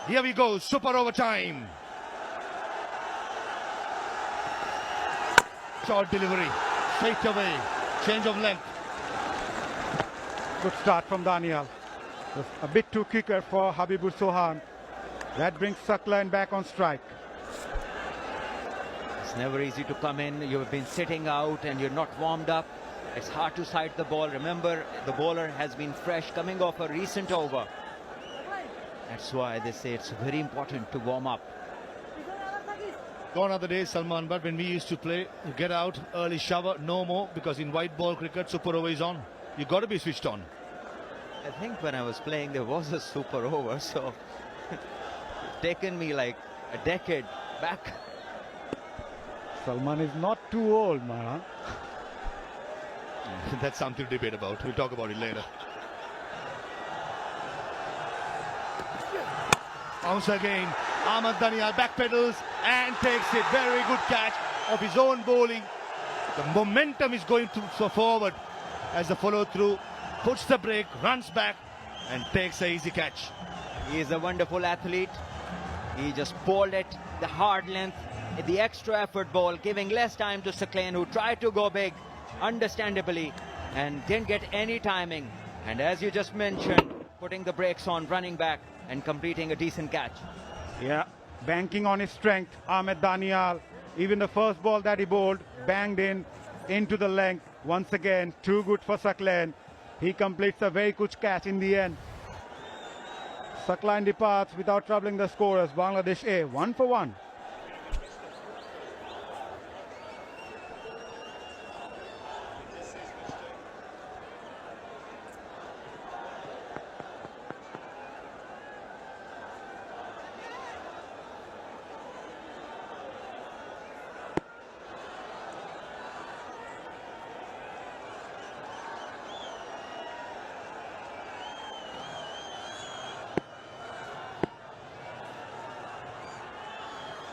Here we go, super overtime. Short delivery, straight away, change of length. Good start from Daniel. Just a bit too quicker for Habibur Sohan. That brings Saklan back on strike. It's never easy to come in. You've been sitting out and you're not warmed up. It's hard to sight the ball. Remember, the bowler has been fresh, coming off a recent over. That's why they say it's very important to warm up. Gone are the days, Salman, but when we used to play, you get out, early shower, no more, because in white ball cricket, super over is on. You got to be switched on. I think when I was playing, there was a super over, so it's taken me like a decade back. Salman is not too old, man. That's something to debate about. We'll talk about it later. Bounce again. Ahmed Danial backpedals and takes it. Very good catch of his own bowling. The momentum is going so forward as the follow through puts the break, runs back and takes an easy catch. He is a wonderful athlete. He just bowled it, the hard length, the extra effort ball, giving less time to Saklan, who tried to go big, understandably, and didn't get any timing. And as you just mentioned, putting the brakes on, running back and completing a decent catch. Yeah, banking on his strength, Ahmed Danial. Even the first ball that he bowled, banged into the length. Once again, too good for Saklan. He completes a very good catch in the end. Saklan departs without troubling the scorers. Bangladesh A, 1 for 1.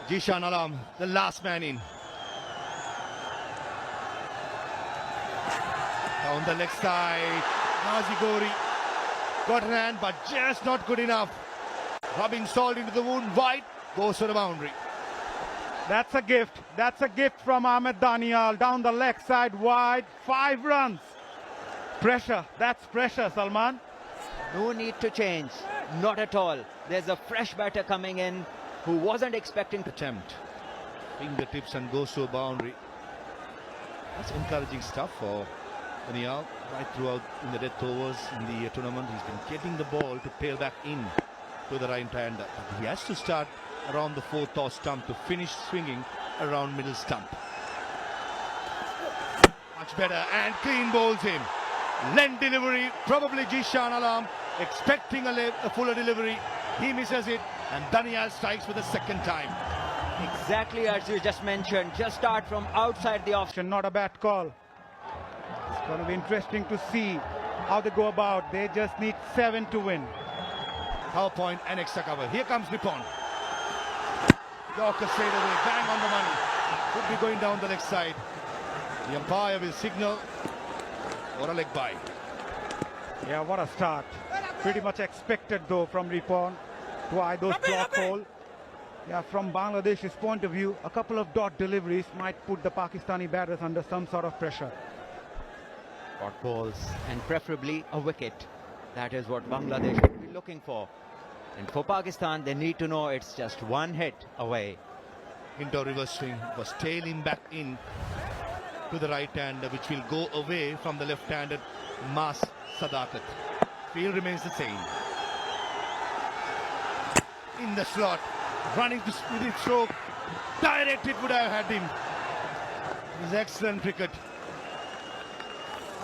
Jishan Alam, the last man in. Down the leg side, Ghazi Gori got an hand but just not good enough. Rubbing salt into the wound, wide, goes for the boundary. That's a gift. That's a gift from Ahmed Danial. Down the leg side, wide, 5 runs. Pressure, that's pressure, Salman. No need to change, not at all. There's a fresh batter coming in who wasn't expecting to Attempt. Fingertips and goes to a boundary. That's encouraging stuff for Danial. Right throughout in the death overs in the tournament, he's been getting the ball to tail back in to the right hander. He has to start around the 4th toss stump to finish swinging around middle stump. Much better and clean bowls him. Length delivery, probably Jishan Alam expecting a fuller delivery. He misses it and Danial strikes for the second time. exactly as you just mentioned. Just start from outside the off. Not a bad call. It's going to be interesting to see how they go about. They just need 7 to win. Power point and extra cover. Here comes Nippon. Yorker straight away, bang on the money. Could be going down the leg side. The umpire will signal for a leg bye. Yeah, what a start. Pretty much expected though from Ripon to eye those block hole. Yeah, from Bangladesh's point of view, a couple of dot deliveries might put the Pakistani batters under some sort of pressure. Dot balls and preferably a wicket. That is what Bangladesh should be looking for. And for Pakistan, they need to know it's just one hit away. Into reverse swing was tailing back in to the right hander, which will go away from the left-handed Mas Sadakat. Field remains the same. In the slot, running to with his stroke, direct it would have had him. His excellent cricket.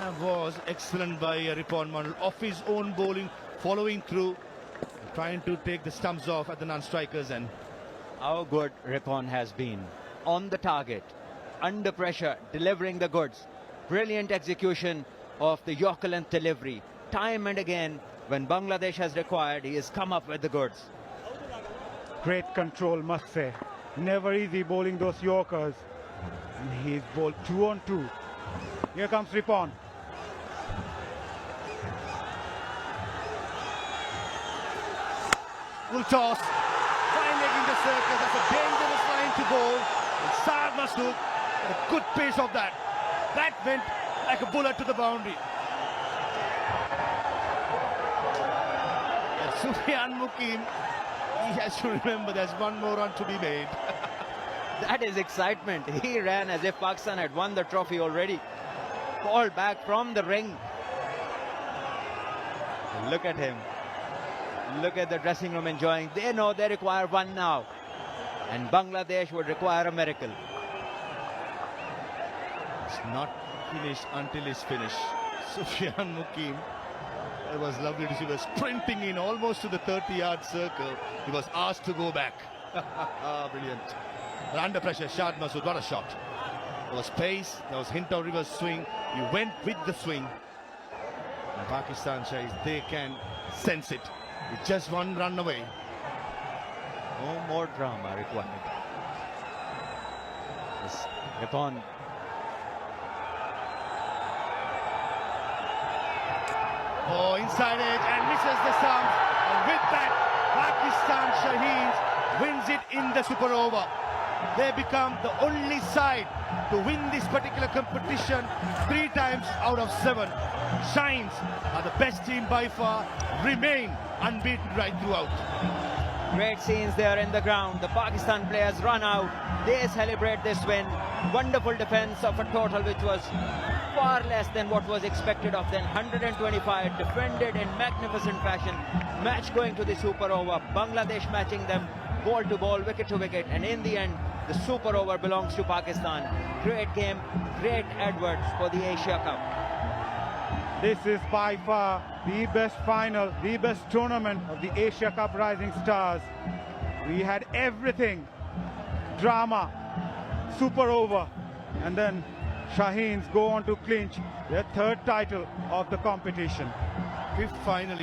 That was excellent by Ripon Mandal, off his own bowling, following through, trying to take the stumps off at the non-strikers. And how good Ripon has been. On the target, under pressure, delivering the goods. Brilliant execution of the Yorker length delivery. Time and again, when Bangladesh has required, he has come up with the goods. Great control, must say. Never easy bowling those Yorkers. And he's bowled 2 on 2. Here comes Ripon. Full toss. Fine leg in the circle. That's a dangerous line to bowl. And Saad Masood had a good pace of that. That went like a bullet to the boundary. And Sufyan Mukim, he has to remember there's one more run to be made. That is excitement. He ran as if Pakistan had won the trophy already. Ball back from the ring. Look at him. Look at the dressing room enjoying. They know they require one now. And Bangladesh would require a miracle. It's not finished until it's finished. Sufyan Mukim, it was lovely to see. He was sprinting in almost to the 30-yard circle. He was asked to go back. Brilliant. But under pressure, Shad Masood, what a shot. There was pace, there was hint of reverse swing. He went with the swing. And Pakistan Shahis, they can sense it. It's just one run away. No more drama required. Yes, Gapon. Oh, inside edge and misses the stump. And with that, Pakistan Shaheens wins it in the super over. They become the only side to win this particular competition 3 times out of 7. Shines are the best team by far, remain unbeaten right throughout. Great scenes there in the ground. The Pakistan players run out. They celebrate this win. Wonderful defense of a total which was far less than what was expected of them. 125 defended in magnificent fashion. Match going to the super over. Bangladesh matching them ball to ball, wicket to wicket. And in the end, the super over belongs to Pakistan. Great game, great Edwards for the Asia Cup. This is by far the best final, the best tournament of the Asia Cup Rising Stars. We had everything. Drama, super over, and then Shaheens go on to clinch their 3rd title of the competition. Fifth finally.